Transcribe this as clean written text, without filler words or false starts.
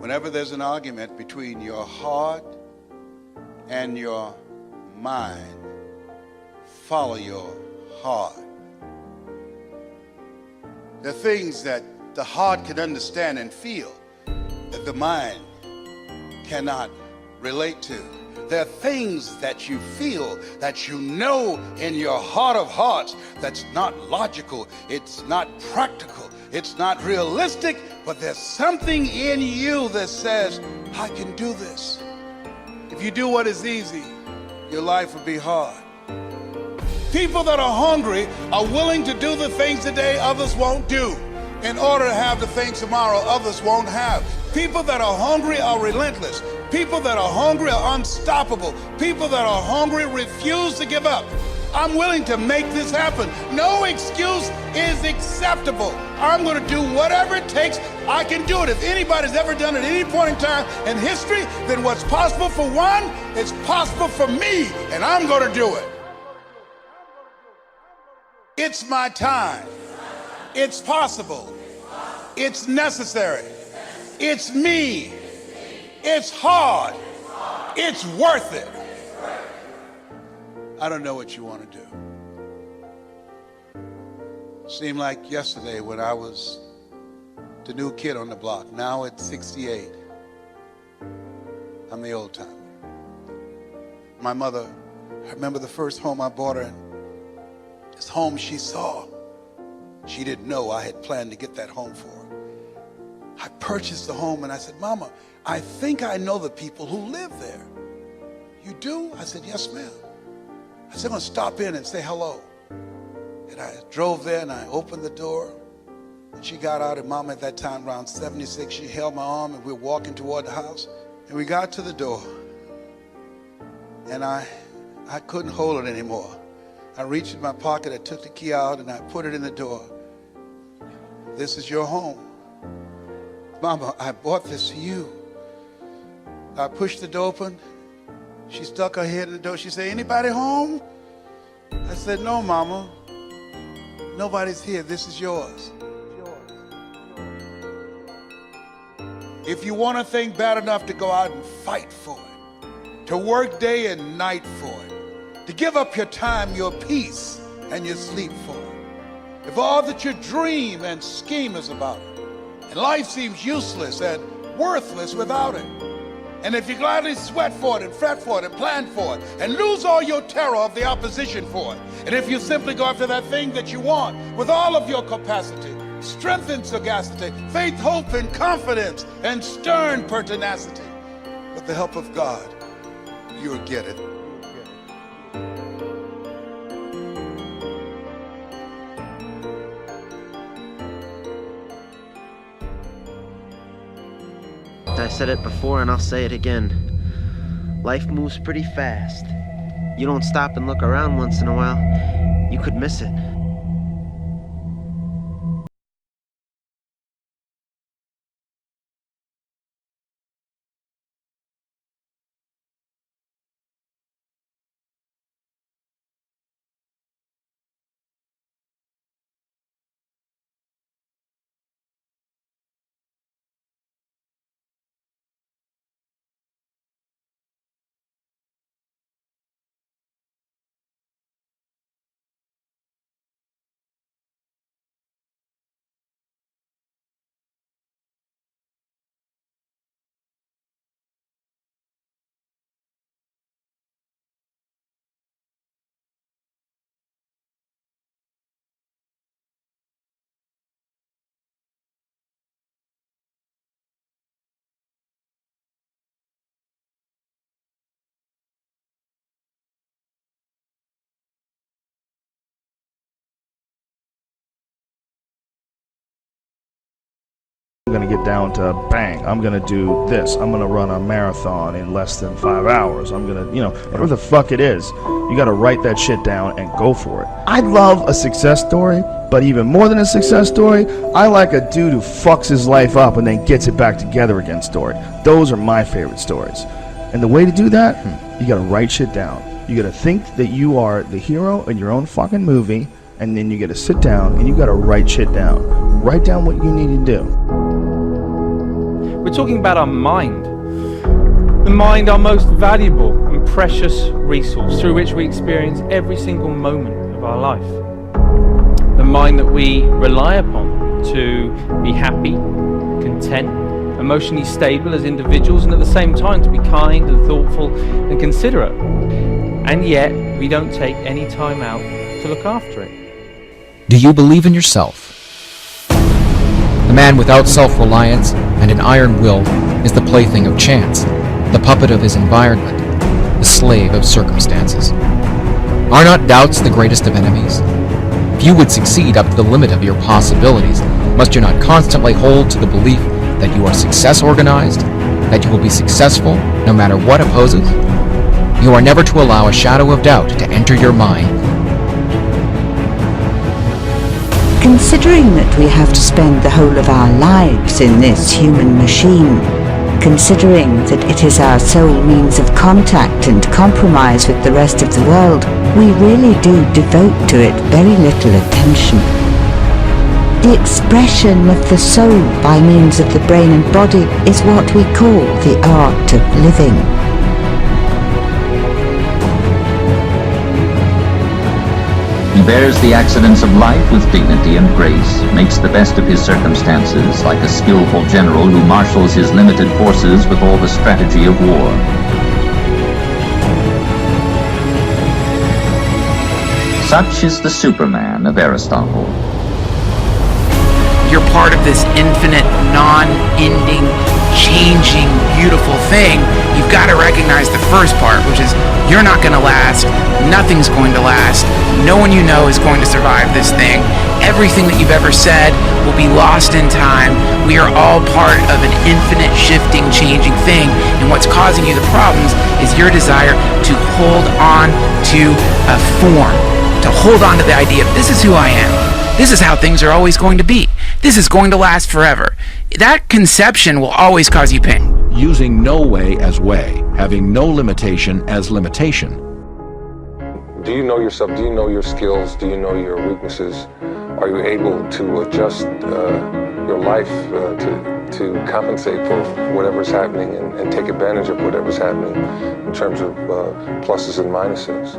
Whenever there's an argument between your heart and your mind, follow your heart. There are things that the heart can understand and feel that the mind cannot relate to. There are things that you feel, that you know in your heart of hearts, that's not logical, it's not practical, it's not realistic, but there's something in you that says, I can do this. If you do what is easy, your life will be hard. People that are hungry are willing to do the things today others won't do in order to have the things tomorrow others won't have. People that are hungry are relentless. People that are hungry are unstoppable. People that are hungry refuse to give up. I'm willing to make this happen. No excuse is acceptable. I'm going to do whatever it takes. I can do it. If anybody's ever done it at any point in time in history, then what's possible for one is possible for me, and I'm going to do it. It's my time. It's possible. It's necessary. It's me. It's hard. It's worth it. I don't know what you want to do. Seemed like yesterday when I was the new kid on the block. Now at 68, I'm the old timer. My mother, I remember the first home I bought her. This home she saw. She didn't know I had planned to get that home for her. I purchased the home and I said, Mama, I think I know the people who live there. You do? I said, yes, ma'am. I said, I'm going to stop in and say hello. And I drove there and I opened the door. And she got out, and Mama at that time, around 76, she held my arm and we were walking toward the house. And we got to the door. And I couldn't hold it anymore. I reached in my pocket, I took the key out and I put it in the door. This is your home. Mama, I bought this for you. I pushed the door open. She stuck her head in the door. She said, anybody home? I said, no, Mama. Nobody's here. This is yours. If you want a thing bad enough to go out and fight for it, to work day and night for it, to give up your time, your peace, and your sleep for it, if all that you dream and scheme is about it, and life seems useless and worthless without it, and if you gladly sweat for it and fret for it and plan for it and lose all your terror of the opposition for it, and if you simply go after that thing that you want with all of your capacity, strength and sagacity, faith, hope, and confidence, and stern pertinacity, with the help of God, you'll get it. I said it before and I'll say it again. Life moves pretty fast. You don't stop and look around once in a while, you could miss it. I'm gonna get down to bang, I'm gonna do this, I'm gonna run a marathon in less than 5 hours, I'm gonna, whatever the fuck it is, you gotta write that shit down and go for it. I love a success story, but even more than a success story, I like a dude who fucks his life up and then gets it back together again story. Those are my favorite stories. And the way to do that, you gotta write shit down. You gotta think that you are the hero in your own fucking movie, and then you gotta sit down and you gotta write shit down. Write down what you need to do. We're talking about our mind. The mind, our most valuable and precious resource through which we experience every single moment of our life. The mind that we rely upon to be happy, content, emotionally stable as individuals, and at the same time to be kind and thoughtful and considerate. And yet, we don't take any time out to look after it. Do you believe in yourself? The man without self-reliance and an iron will is the plaything of chance, the puppet of his environment, the slave of circumstances. Are not doubts the greatest of enemies? If you would succeed up to the limit of your possibilities, must you not constantly hold to the belief that you are success-organized, that you will be successful no matter what opposes? You are never to allow a shadow of doubt to enter your mind. Considering that we have to spend the whole of our lives in this human machine, considering that it is our sole means of contact and compromise with the rest of the world, we really do devote to it very little attention. The expression of the soul by means of the brain and body is what we call the art of living. He bears the accidents of life with dignity and grace, makes the best of his circumstances, like a skillful general who marshals his limited forces with all the strategy of war. Such is the Superman of Aristotle. You're part of this infinite, non-ending, changing, beautiful thing. You've got to recognize the first part, which is you're not going to last, nothing's going to last, no one you know is going to survive this thing. Everything that you've ever said will be lost in time. We are all part of an infinite, shifting, changing thing, and what's causing you the problems is your desire to hold on to a form, to hold on to the idea of this is who I am. This is how things are always going to be. This is going to last forever. That conception will always cause you pain. Using no way as way, having no limitation as limitation. Do you know yourself? Do you know your skills? Do you know your weaknesses? Are you able to adjust your life to compensate for whatever's happening and take advantage of whatever's happening in terms of pluses and minuses?